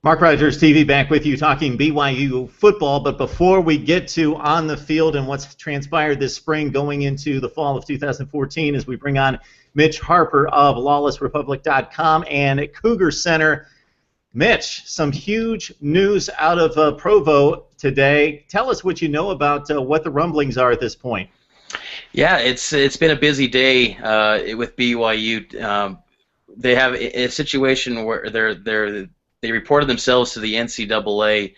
Mark Rogers TV back with you talking BYU football, but before we get to on the field and what's transpired this spring going into the fall of 2014 as we bring on Mitch Harper of LawlessRepublic.com and at Cougar Center. Mitch, some huge news out of Provo today. Tell us what you know about what the rumblings are at this point. Yeah, it's been a busy day with BYU. They have a situation where they reported themselves to the NCAA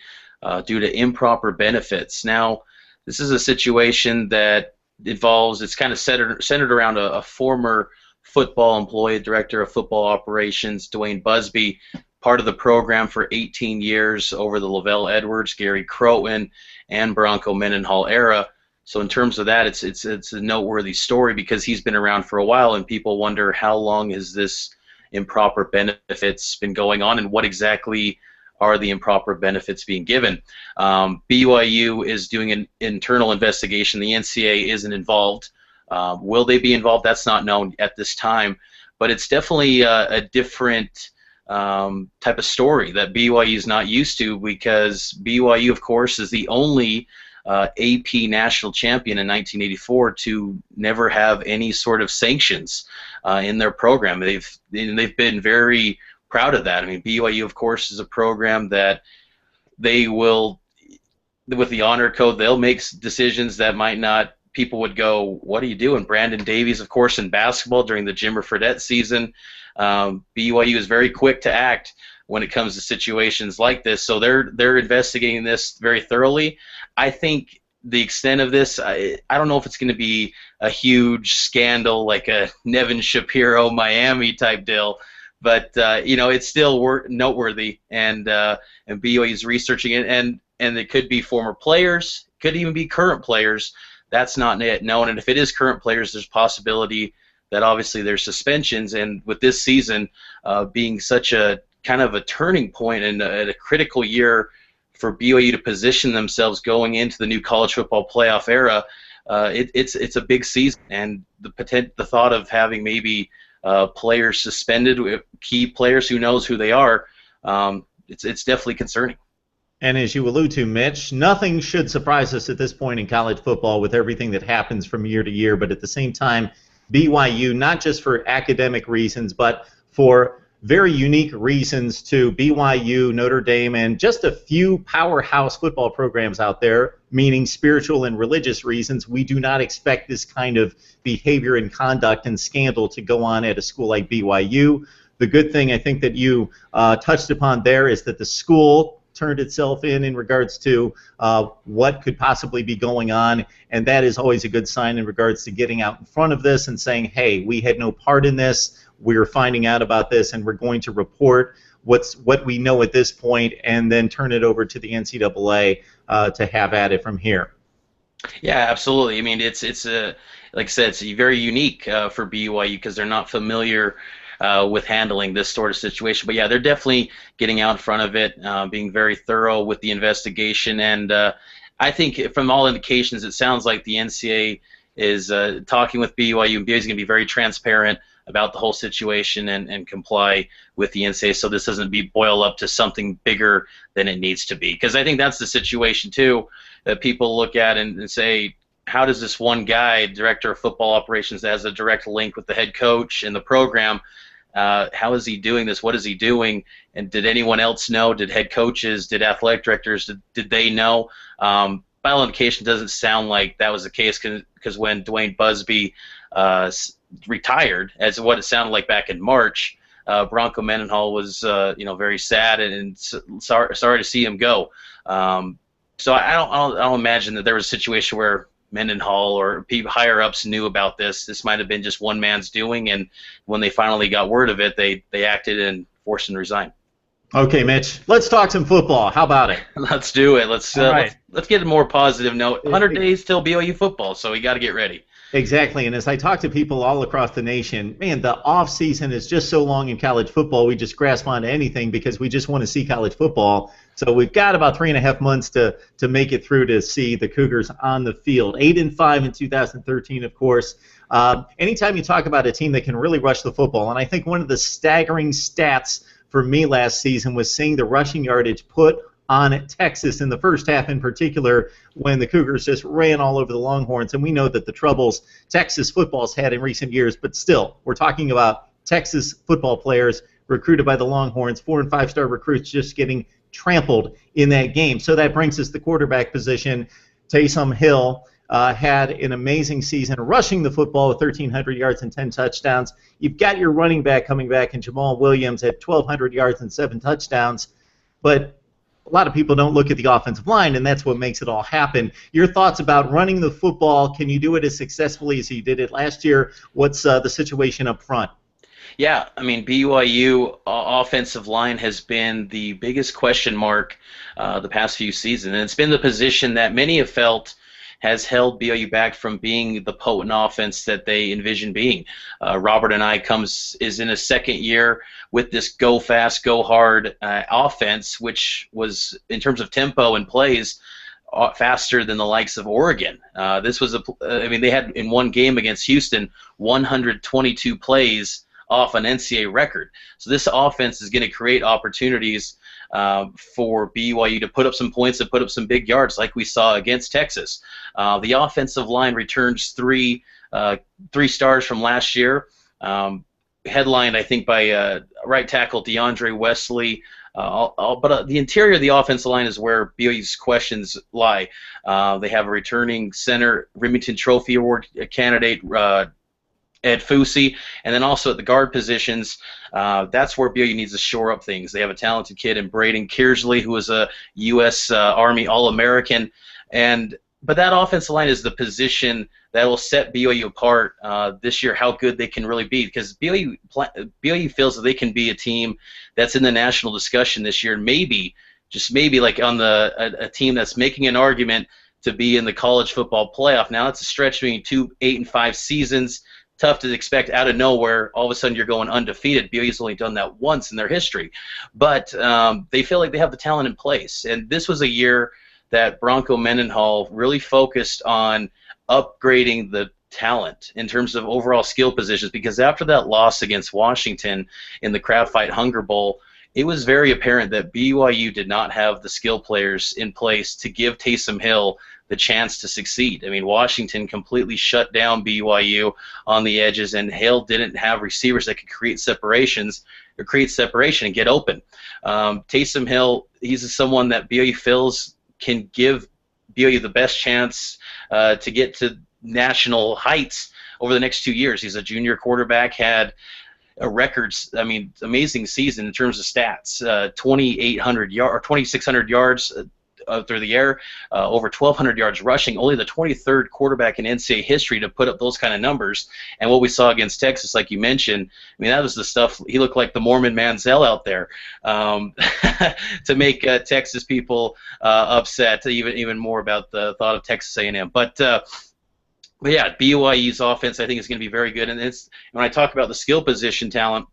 due to improper benefits. Now, this is a situation that involves, it's kind of centered around a former football employee, director of football operations, Dwayne Busby, part of the program for 18 years over the Lavelle Edwards, Gary Crowton, and Bronco Mendenhall era. So in terms of that, it's a noteworthy story because he's been around for a while, and people wonder how long has this improper benefits been going on, and what exactly are the improper benefits being given. BYU is doing an internal investigation. The NCAA isn't involved. Will they be involved? That's not known at this time, but it's definitely a different type of story that BYU is not used to, because BYU, of course, is the only AP national champion in 1984 to never have any sort of sanctions in their program. They've been very proud of that. I mean, BYU, of course, is a program that they will, with the honor code, they'll make decisions that might not, people would go, what are you doing? Brandon Davies, of course, in basketball during the Jimmer Fredette season. BYU is very quick to act when it comes to situations like this, so they're investigating this very thoroughly. I think the extent of this, I don't know if it's going to be a huge scandal like a Nevin Shapiro Miami type deal, but it's still noteworthy, and BYU is researching it, and it could be former players, could even be current players. That's not yet known, and if it is current players, there's possibility that obviously there's suspensions, and with this season being such a kind of a turning point and a critical year for BYU to position themselves going into the new college football playoff era, it's a big season, and the thought of having maybe players suspended, key players, who knows who they are, it's definitely concerning. And as you allude to, Mitch, nothing should surprise us at this point in college football with everything that happens from year to year, but at the same time, BYU, not just for academic reasons, but for very unique reasons to BYU, Notre Dame, and just a few powerhouse football programs out there, meaning spiritual and religious reasons. We do not expect this kind of behavior and conduct and scandal to go on at a school like BYU. The good thing I think that you touched upon there is that the school turned itself in regards to what could possibly be going on, and that is always a good sign in regards to getting out in front of this and saying, hey, we had no part in this, we're finding out about this, and we're going to report what we know at this point and then turn it over to the NCAA to have at it from here. Yeah, absolutely. I mean, it's like I said, it's very unique for BYU because they're not familiar with handling this sort of situation. But yeah, they're definitely getting out in front of it, being very thorough with the investigation, and I think from all indications, it sounds like the NCAA is talking with BYU, and BYU is going to be very transparent about the whole situation and comply with the NCAA, so this doesn't boil up to something bigger than it needs to be. Because I think that's the situation too, that people look at and say, how does this one guy, director of football operations, that has a direct link with the head coach and the program, how is he doing this? What is he doing? And did anyone else know? Did head coaches, did athletic directors, did they know? By all indication, doesn't sound like that was the case, because when Dwayne Busby retired, as what it sounded like back in March, Bronco Mendenhall was very sad and sorry to see him go. So I don't imagine that there was a situation where Mendenhall or people higher ups knew about this. This might have been just one man's doing, and when they finally got word of it, they acted and forced him to resign. Okay, Mitch, let's talk some football. How about it? Let's do it. Let's get a more positive note. 100 days till BYU football, so we got to get ready. Exactly, and as I talk to people all across the nation, man, the off season is just so long in college football. We just grasp onto anything because we just want to see college football. So we've got about 3.5 months to make it through to see the Cougars on the field. 8-5 in 2013, of course. Anytime you talk about a team that can really rush the football, and I think one of the staggering stats for me last season was seeing the rushing yardage put on Texas in the first half in particular when the Cougars just ran all over the Longhorns. And we know that the troubles Texas football's had in recent years, but still, we're talking about Texas football players recruited by the Longhorns, 4- and 5-star recruits just getting trampled in that game. So that brings us to the quarterback position. Taysom Hill had an amazing season rushing the football with 1,300 yards and 10 touchdowns. You've got your running back coming back in Jamal Williams at 1,200 yards and 7 touchdowns. But a lot of people don't look at the offensive line, and that's what makes it all happen. Your thoughts about running the football? Can you do it as successfully as you did it last year? What's the situation up front? Yeah, I mean, BYU offensive line has been the biggest question mark the past few seasons, and it's been the position that many have felt has held BYU back from being the potent offense that they envision being. Robert and I is in his second year with this go fast, go hard offense, which was, in terms of tempo and plays, faster than the likes of Oregon. This was they had in one game against Houston 122 plays off an NCAA record. So this offense is going to create opportunities for BYU to put up some points and put up some big yards like we saw against Texas. The offensive line returns three stars from last year, headlined, I think, by right tackle DeAndre Wesley. But the interior of the offensive line is where BYU's questions lie. They have a returning center, Remington Trophy Award candidate, Ed Fusi, and then also at the guard positions, that's where BYU needs to shore up things. They have a talented kid in Braden Kearsley, who was a U.S. Army All-American, but that offensive line is the position that will set BYU apart this year, how good they can really be, because BYU feels that they can be a team that's in the national discussion this year, maybe, just maybe, like on a team that's making an argument to be in the college football playoff. Now, it's a stretch between 2 8-5 seasons. Tough to expect out of nowhere, all of a sudden you're going undefeated. BYU's only done that once in their history. But they feel like they have the talent in place. And this was a year that Bronco Mendenhall really focused on upgrading the talent in terms of overall skill positions, because after that loss against Washington in the Crab Fight Hunger Bowl, it was very apparent that BYU did not have the skill players in place to give Taysom Hill the chance to succeed. I mean, Washington completely shut down BYU on the edges, and Hill didn't have receivers that could create separation and get open. Taysom Hill, he's someone that BYU feels can give BYU the best chance to get to national heights over the next 2 years. He's a junior quarterback, had a amazing season in terms of stats, 2,600 yards through the air, over 1,200 yards rushing, only the 23rd quarterback in NCAA history to put up those kind of numbers. And what we saw against Texas, like you mentioned, I mean, that was the stuff. He looked like the Mormon Manziel out there to make Texas people upset, even more about the thought of Texas A&M. But yeah, BYU's offense, I think, is going to be very good. And when I talk about the skill position talent,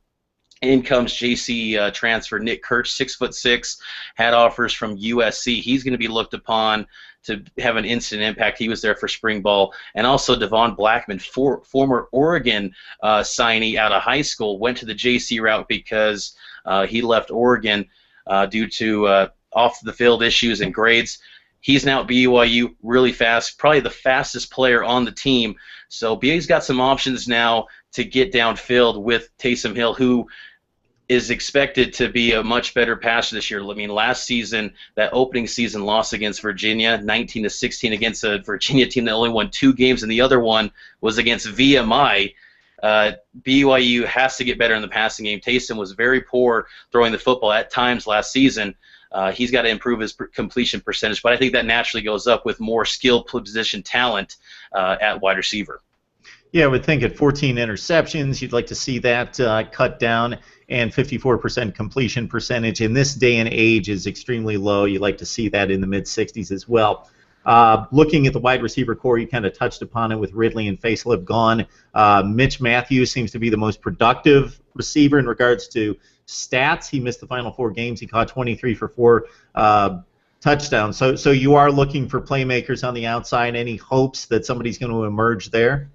in comes JC transfer Nick Kurtz, 6'6", had offers from USC. He's going to be looked upon to have an instant impact. He was there for spring ball. And also Devon Blackman, former Oregon signee out of high school, went to the JC route because he left Oregon due to off-the-field issues and grades. He's now at BYU, really fast, probably the fastest player on the team. So BYU's got some options now to get downfield with Taysom Hill, who is expected to be a much better passer this year. I mean, last season, that opening season loss against Virginia, 19-16 against a Virginia team that only won 2 games, and the other one was against VMI. BYU has to get better in the passing game. Taysom was very poor throwing the football at times last season. He's got to improve his completion percentage, but I think that naturally goes up with more skill position talent at wide receiver. Yeah, I would think at 14 interceptions, you'd like to see that cut down, and 54% completion percentage in this day and age is extremely low. You'd like to see that in the mid-60s as well. Looking at the wide receiver core, you kind of touched upon it with Ridley and Facelip gone. Mitch Matthews seems to be the most productive receiver in regards to stats. He missed the final 4 games. He caught 23 for 4 touchdowns. So you are looking for playmakers on the outside. Any hopes that somebody's going to emerge there?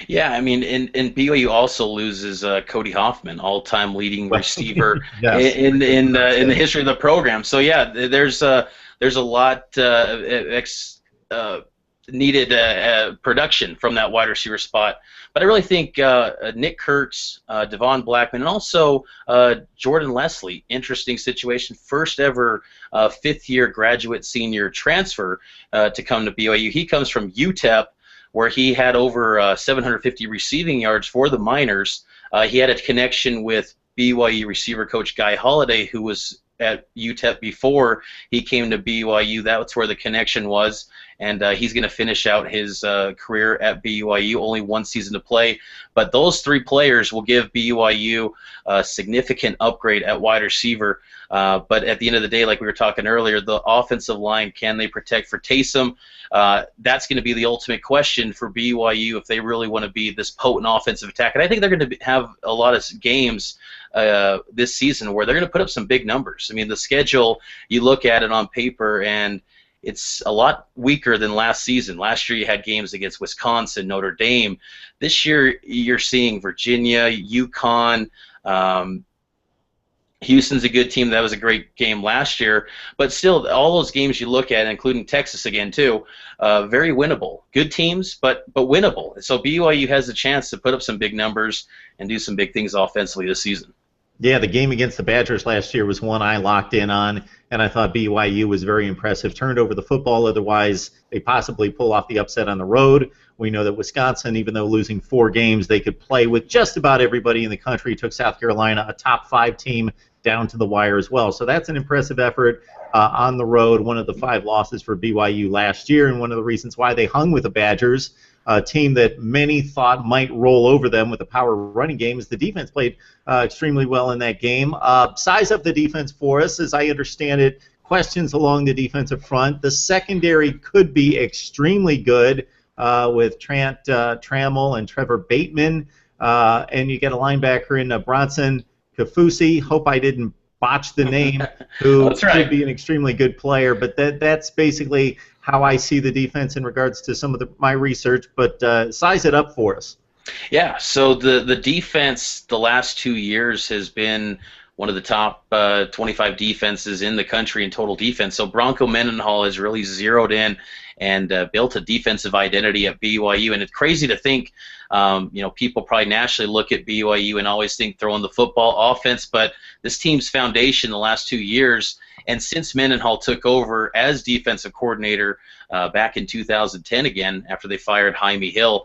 Yeah, I mean, and BYU also loses Cody Hoffman, all-time leading receiver Yes. in the history of the program. So yeah, there's a lot uh, needed production from that wide receiver spot. But I really think Nick Kurtz, Devon Blackman, and also Jordan Leslie, interesting situation. First ever fifth-year graduate senior transfer to come to BYU. He comes from UTEP, where he had over 750 receiving yards for the Miners. He had a connection with BYU receiver coach Guy Holliday, who was at UTEP before he came to BYU. That's where the connection was, and he's going to finish out his career at BYU. Only one season to play, but those three players will give BYU a significant upgrade at wide receiver. But at the end of the day, like we were talking earlier, the offensive line, can they protect for Taysom? That's going to be the ultimate question for BYU if they really want to be this potent offensive attack. And I think they're going to have a lot of games this season where they're going to put up some big numbers. I mean, the schedule, you look at it on paper, and it's a lot weaker than last season. Last year you had games against Wisconsin, Notre Dame. This year you're seeing Virginia, UConn. Houston's a good team. That was a great game last year. But still, all those games you look at, including Texas again too, very winnable. Good teams, but winnable. So BYU has a chance to put up some big numbers and do some big things offensively this season. Yeah, the game against the Badgers last year was one I locked in on, and I thought BYU was very impressive. Turned over the football, otherwise they possibly pull off the upset on the road. We know that Wisconsin, even though losing 4 games, they could play with just about everybody in the country. Took South Carolina, a top 5 team, down to the wire as well. So that's an impressive effort on the road. One of the 5 losses for BYU last year, and one of the reasons why they hung with the Badgers, a team that many thought might roll over them with a power running game, is the defense played extremely well in that game. Size up the defense for us, as I understand it. Questions along the defensive front. The secondary could be extremely good with Trent Trammell and Trevor Bateman, and you get a linebacker in Bronson Kafusi. Hope I didn't botch the name, who That's right. could be an extremely good player. But that's basically how I see the defense in regards to some of my research. But size it up for us. Yeah, so the defense the last 2 years has been one of the top 25 defenses in the country in total defense. So Bronco Mendenhall has really zeroed in and built a defensive identity at BYU. And it's crazy to think, people probably nationally look at BYU and always think throwing the football offense, but this team's foundation the last 2 years, and since Mendenhall took over as defensive coordinator back in 2010 again, after they fired Jaime Hill,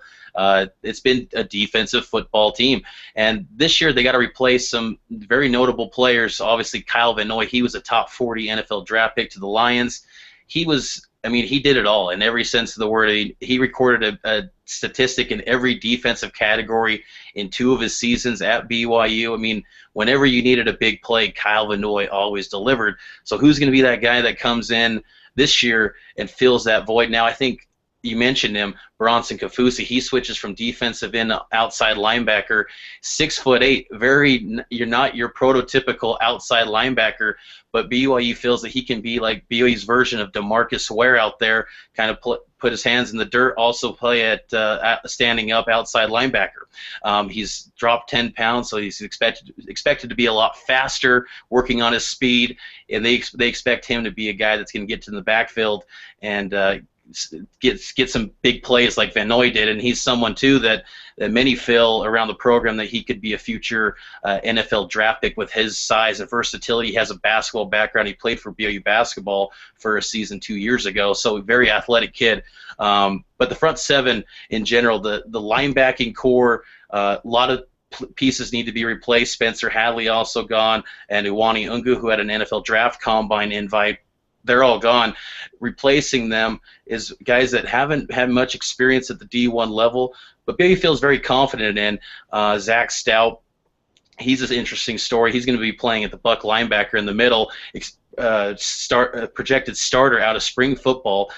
it's been a defensive football team. And this year they got to replace some very notable players. Obviously, Kyle Van Noy, he was a top 40 NFL draft pick to the Lions. He did it all in every sense of the word. He recorded a statistic in every defensive category in 2 of his seasons at BYU. I mean, whenever you needed a big play, Kyle Van Noy always delivered. So who's going to be that guy that comes in this year and fills that void? Now, I think you mentioned him, Bronson Kafusi. He switches from defensive end to outside linebacker, 6'8". You're not your prototypical outside linebacker, but BYU feels that he can be like BYU's version of DeMarcus Ware out there, kind of put his hands in the dirt, also play at standing up outside linebacker. He's dropped 10 pounds, so he's expected to be a lot faster, working on his speed, and they expect him to be a guy that's going to get to the backfield and get some big plays like Van Noy did, and he's someone too that many feel around the program that he could be a future NFL draft pick with his size and versatility. He has a basketball background. He played for BYU basketball for a season 2 years ago, so a very athletic kid. But the front seven in general, the linebacking core, a lot of pieces need to be replaced. Spencer Hadley also gone, and Uwani Ungu, who had an NFL draft combine invite. They're all gone. Replacing them is guys that haven't had much experience at the D1 level, but BYU feels very confident in. Zach Stout, he's an interesting story. He's going to be playing at the Buck linebacker in the middle, projected starter out of spring football.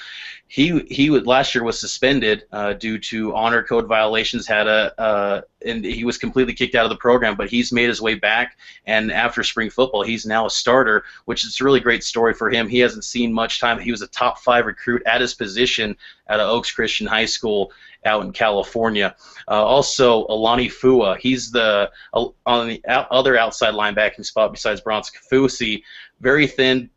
last year was suspended due to honor code violations. And he was completely kicked out of the program. But he's made his way back, and after spring football, he's now a starter, which is a really great story for him. He hasn't seen much time. He was a top 5 recruit at his position at Oaks Christian High School out in California. Also, Alani Fua. He's on the other outside linebacking spot besides Bronson Kafusi. Very thin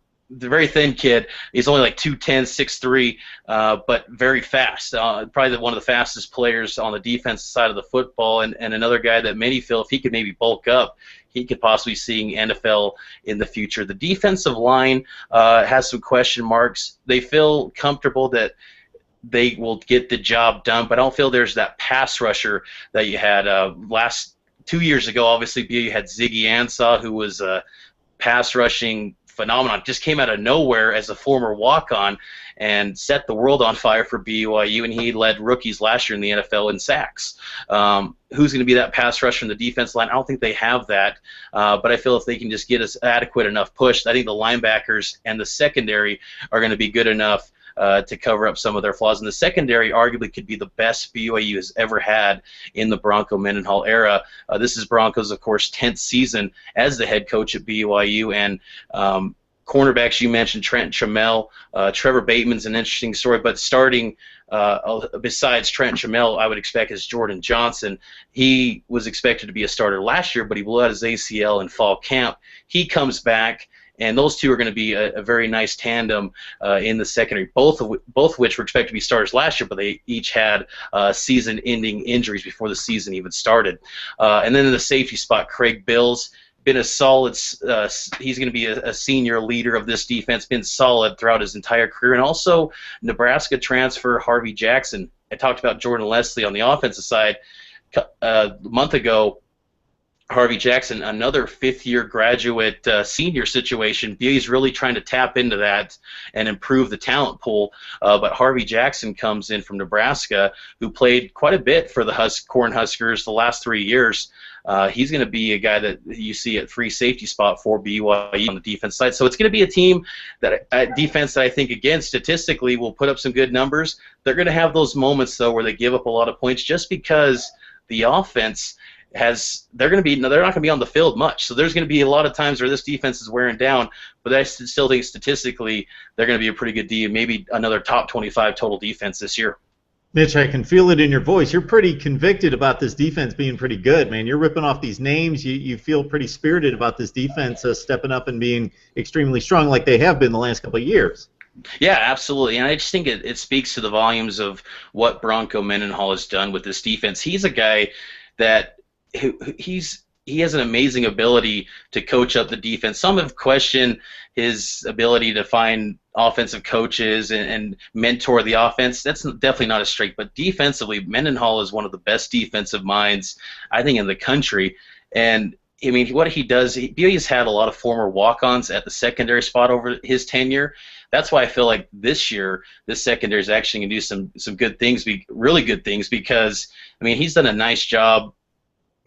kid. He's only like 2'10", 6'3", but very fast. Probably one of the fastest players on the defensive side of the football, and another guy that many feel if he could maybe bulk up, he could possibly see NFL in the future. The defensive line has some question marks. They feel comfortable that they will get the job done, but I don't feel there's that pass rusher that you had last 2 years ago. Obviously, BYU had Ziggy Ansah, who was a pass rushing phenomenon, just came out of nowhere as a former walk-on and set the world on fire for BYU, and he led rookies last year in the NFL in sacks. Who's going to be that pass rusher in the defense line? I don't think they have that, but I feel if they can just get us adequate enough push, I think the linebackers and the secondary are going to be good enough to cover up some of their flaws. And the secondary arguably could be the best BYU has ever had in the Bronco Mendenhall era. This is Bronco's, of course, 10th season as the head coach at BYU. And cornerbacks, you mentioned Trent Trammell. Trevor Bateman's an interesting story, but starting besides Trent Trammell, I would expect is Jordan Johnson. He was expected to be a starter last year, but he blew out his ACL in fall camp. He comes back, and those two are going to be a very nice tandem in the secondary, both of which were expected to be starters last year, but they each had season-ending injuries before the season even started. And then in the safety spot, Craig Bills, been a solid, he's going to be a senior leader of this defense, been solid throughout his entire career. And also Nebraska transfer Harvey Jackson. I talked about Jordan Leslie on the offensive side a month ago. Harvey Jackson, another fifth-year graduate senior situation. BYU's really trying to tap into that and improve the talent pool. But Harvey Jackson comes in from Nebraska, who played quite a bit for the Cornhuskers the last 3 years. He's going to be a guy that you see at free safety spot for BYU on the defense side. So it's going to be a team that at defense that I think, again, statistically will put up some good numbers. They're going to have those moments, though, where they give up a lot of points just because the offense they're not going to be on the field much. So there's going to be a lot of times where this defense is wearing down, but I still think statistically they're going to be a pretty good team, maybe another top 25 total defense this year. Mitch, I can feel it in your voice. You're pretty convicted about this defense being pretty good, man. You're ripping off these names. You feel pretty spirited about this defense stepping up and being extremely strong like they have been the last couple of years. Yeah, absolutely. And I just think it speaks to the volumes of what Bronco Mendenhall has done with this defense. He's a guy that he has an amazing ability to coach up the defense. Some have questioned his ability to find offensive coaches and mentor the offense. That's definitely not a strength. But defensively, Mendenhall is one of the best defensive minds, I think, in the country. And I mean, what he does, BYU's had a lot of former walk-ons at the secondary spot over his tenure. That's why I feel like this year, this secondary is actually going to do some good things, really good things, because, I mean, he's done a nice job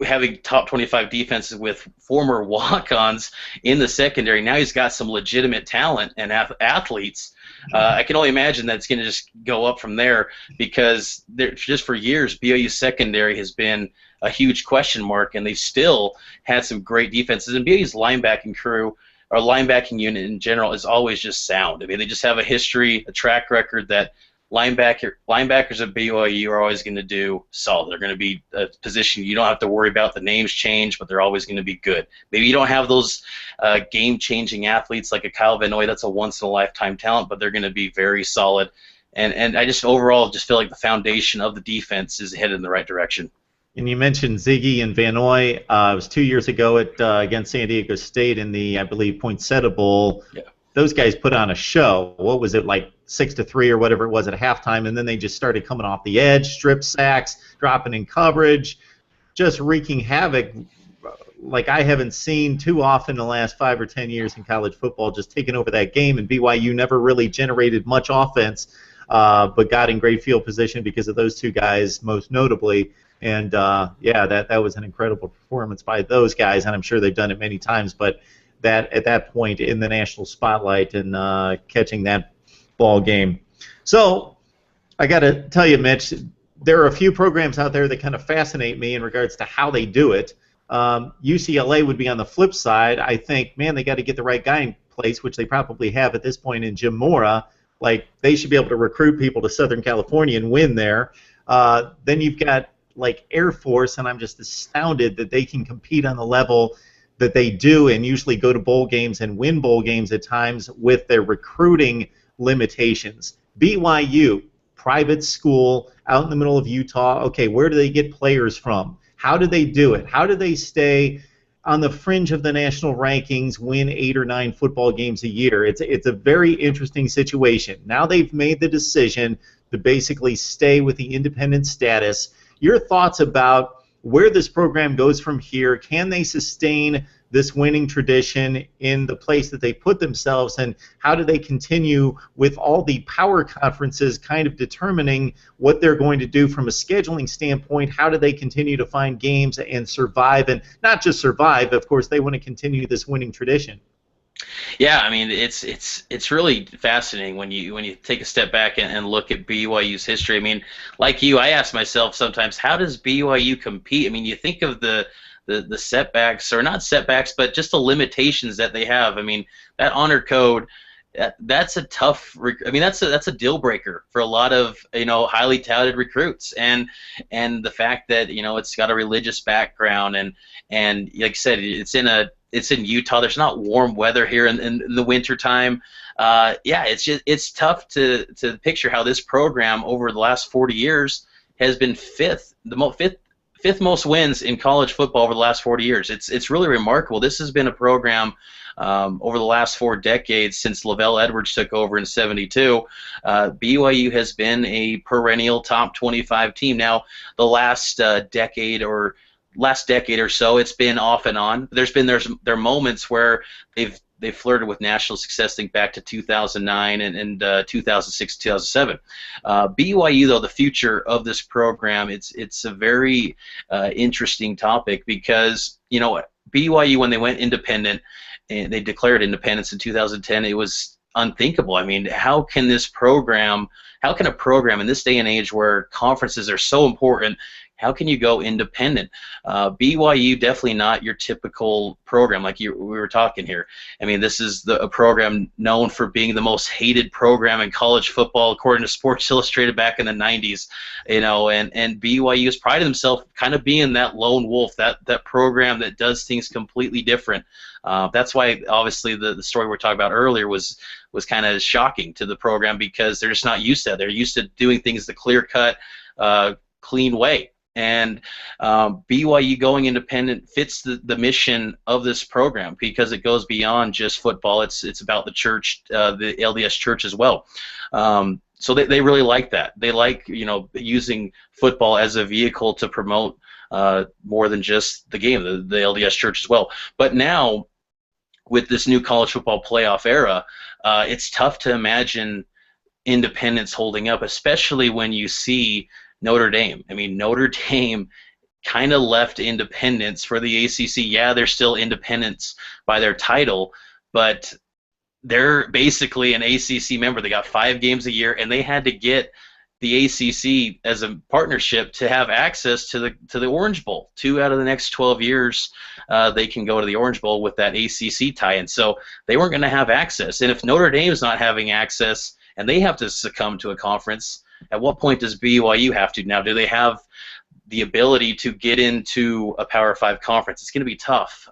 having top 25 defenses with former walk-ons in the secondary. Now he's got some legitimate talent and athletes. I can only imagine that it's going to just go up from there, because just for years, BYU secondary has been a huge question mark, and they've still had some great defenses. And BYU's linebacking crew, or linebacking unit in general, is always just sound. I mean, they just have a history, a track record that linebackers at BYU are always going to do solid. They're going to be a position you don't have to worry about. The names change, but they're always going to be good. Maybe you don't have those game-changing athletes like a Kyle Van Noy. That's a once-in-a-lifetime talent, but they're going to be very solid. And I just overall just feel like the foundation of the defense is headed in the right direction. And you mentioned Ziggy and Van Noy. It was 2 years ago against San Diego State in the, I believe, Poinsettia Bowl. Yeah. Those guys put on a show. What was it, like 6-3 or whatever it was at halftime, and then they just started coming off the edge, strip sacks, dropping in coverage, just wreaking havoc like I haven't seen too often in the last 5 or 10 years in college football, just taking over that game. And BYU never really generated much offense, but got in great field position because of those two guys, most notably. And, yeah, that was an incredible performance by those guys, and I'm sure they've done it many times, but that at that point in the national spotlight and catching that ball game. So I got to tell you, Mitch, there are a few programs out there that kind of fascinate me in regards to how they do it. UCLA would be on the flip side. I think, man, they got to get the right guy in place, which they probably have at this point in Jim Mora. Like, they should be able to recruit people to Southern California and win there. Then you've got, like, Air Force, and I'm just astounded that they can compete on the level that they do and usually go to bowl games and win bowl games at times with their recruiting limitations. BYU, private school out in the middle of Utah. Okay, where do they get players from? How do they do it? How do they stay on the fringe of the national rankings, win 8 or 9 football games a year? It's a very interesting situation. Now they've made the decision to basically stay with the independent status. Your thoughts about where this program goes from here? Can they sustain this winning tradition in the place that they put themselves, and how do they continue with all the power conferences kind of determining what they're going to do from a scheduling standpoint? How do they continue to find games and survive, and not just survive, of course, they want to continue this winning tradition? Yeah, I mean, it's really fascinating when you take a step back and look at BYU's history. I mean, like you, I ask myself sometimes, how does BYU compete? I mean, you think of the setbacks, or not setbacks, but just the limitations that they have. I mean, that honor code, that's a tough. I mean, that's a deal breaker for a lot of highly touted recruits, and the fact that it's got a religious background, and like I said, it's in Utah. There's not warm weather here in the winter time. Yeah, it's tough to picture how this program over the last 40 years has been fifth most wins in college football over the last 40 years. It's really remarkable. This has been a program over the last 4 decades since Lavelle Edwards took over in '72. BYU has been a perennial top 25 team. Now, the last decade or so, it's been off and on. There are moments where they've flirted with national success. Think back to 2009 and 2006, 2007. BYU, though, the future of this program, it's a very interesting topic, because BYU, when they went independent and they declared independence in 2010, it was unthinkable. I mean, how can a program in this day and age where conferences are so important, how can you go independent? BYU, definitely not your typical program like we were talking here. I mean, this is a program known for being the most hated program in college football, according to Sports Illustrated back in the 90s. And BYU has prided himself kind of being that lone wolf, that program that does things completely different. That's why, obviously, the story we were talking about earlier was kind of shocking to the program, because they're just not used to that. They're used to doing things the clear-cut, clean way. And BYU going independent fits the mission of this program, because it goes beyond just football. It's about the church, the LDS church as well. So they really like that. They like using football as a vehicle to promote more than just the game, the LDS church as well. But now, with this new college football playoff era, it's tough to imagine independence holding up, especially when you see Notre Dame. I mean, Notre Dame kind of left independence for the ACC. Yeah, they're still independents by their title, but they're basically an ACC member. They got 5 games a year, and they had to get the ACC as a partnership to have access to the Orange Bowl. 2 out of the next 12 years, they can go to the Orange Bowl with that ACC tie, and so they weren't going to have access. And if Notre Dame's not having access and they have to succumb to a conference, at what point does BYU have to? Now, do they have the ability to get into a Power 5 conference? It's going to be tough,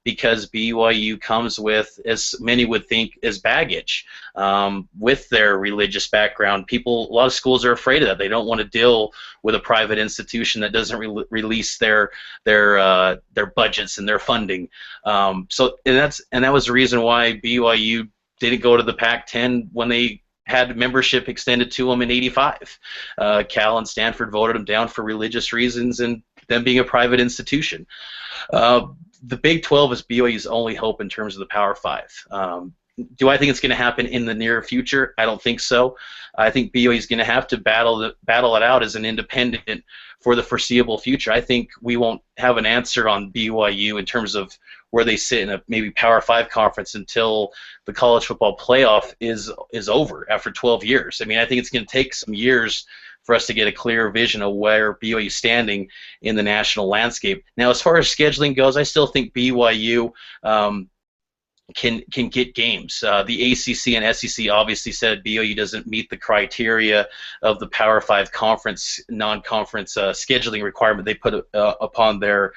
because BYU comes with, as many would think, as baggage with their religious background. A lot of schools are afraid of that. They don't want to deal with a private institution that doesn't release their budgets and their funding. And that was the reason why BYU didn't go to the Pac-10 when they had membership extended to them in '85. Cal and Stanford voted them down for religious reasons, and them being a private institution. The Big 12 is BYU's only hope in terms of the Power 5. Do I think it's going to happen in the near future? I don't think so. I think BYU is going to have to battle it out as an independent for the foreseeable future. I think we won't have an answer on BYU in terms of where they sit in a maybe Power 5 conference until the college football playoff is over after 12 years. I mean, I think it's going to take some years for us to get a clear vision of where BYU is standing in the national landscape. Now, as far as scheduling goes, I still think BYU can get games. The ACC and SEC obviously said BYU doesn't meet the criteria of the Power 5 conference, non-conference scheduling requirement they put upon their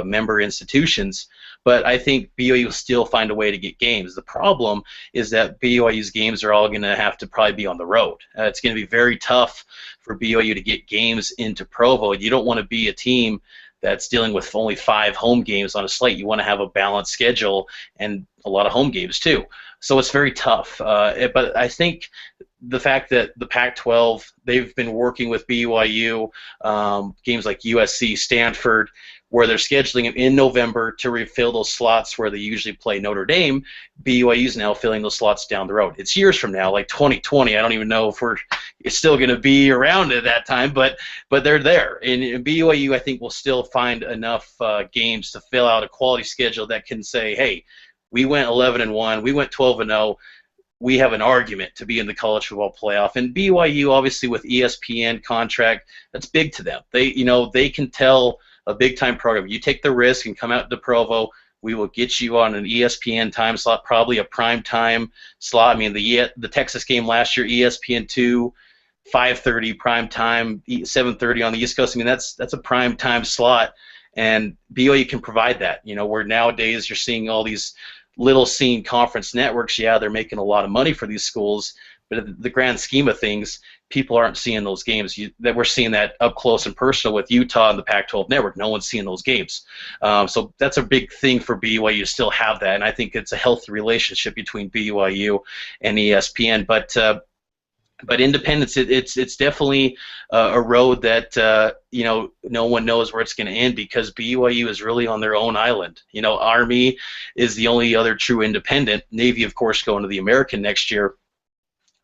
member institutions. But I think BYU will still find a way to get games. The problem is that BYU's games are all going to have to probably be on the road. It's going to be very tough for BYU to get games into Provo. You don't want to be a team that's dealing with only 5 home games on a slate. You want to have a balanced schedule and a lot of home games too. So it's very tough. But I think the fact that the Pac-12, they've been working with BYU, games like USC, Stanford, where they're scheduling them in November to refill those slots where they usually play Notre Dame. BYU's now filling those slots down the road. It's years from now, like 2020. I don't even know if it's still going to be around at that time, but they're there. And BYU, I think, will still find enough games to fill out a quality schedule that can say, hey, we went 11-1, we went 12-0. We have an argument to be in the college football playoff. And BYU, obviously, with ESPN contract, that's big to them. They can tell a big-time program, you take the risk and come out to Provo, we will get you on an ESPN time slot, probably a prime time slot. I mean, the Texas game last year, ESPN2, 5:30 prime time, 7:30 on the East Coast. I mean, that's a prime time slot, and BYU can provide that. Where nowadays you're seeing all these little scene conference networks, yeah, they're making a lot of money for these schools, but in the grand scheme of things, people aren't seeing those games. That we're seeing that up close and personal with Utah and the Pac-12 network. No one's seeing those games. So that's a big thing for BYU to still have that, and I think it's a healthy relationship between BYU and ESPN. But independence, it's definitely a road that no one knows where it's going to end, because BYU is really on their own island. Army is the only other true independent. Navy, of course, going to the American next year.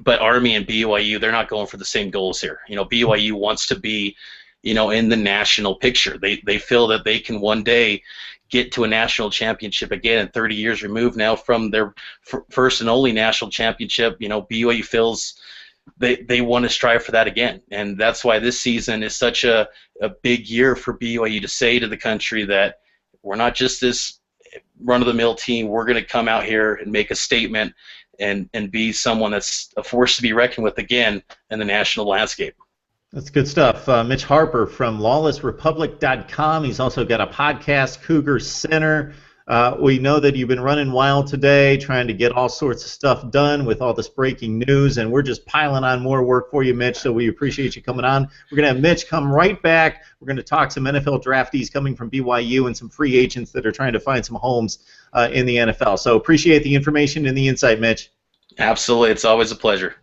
But Army and BYU, they're not going for the same goals here. BYU wants to be, in the national picture. They feel that they can one day get to a national championship again, 30 years removed now from their first and only national championship. BYU feels they want to strive for that again. And that's why this season is such a big year for BYU to say to the country that we're not just this run-of-the-mill team. We're going to come out here and make a statement and be someone that's a force to be reckoned with again in the national landscape. That's good stuff. Mitch Harper from LawlessRepublic.com. He's also got a podcast, Cougar Center. We know that you've been running wild today, trying to get all sorts of stuff done with all this breaking news, and we're just piling on more work for you, Mitch, so we appreciate you coming on. We're going to have Mitch come right back. We're going to talk some NFL draftees coming from BYU and some free agents that are trying to find some homes in the NFL. So appreciate the information and the insight, Mitch. Absolutely. It's always a pleasure.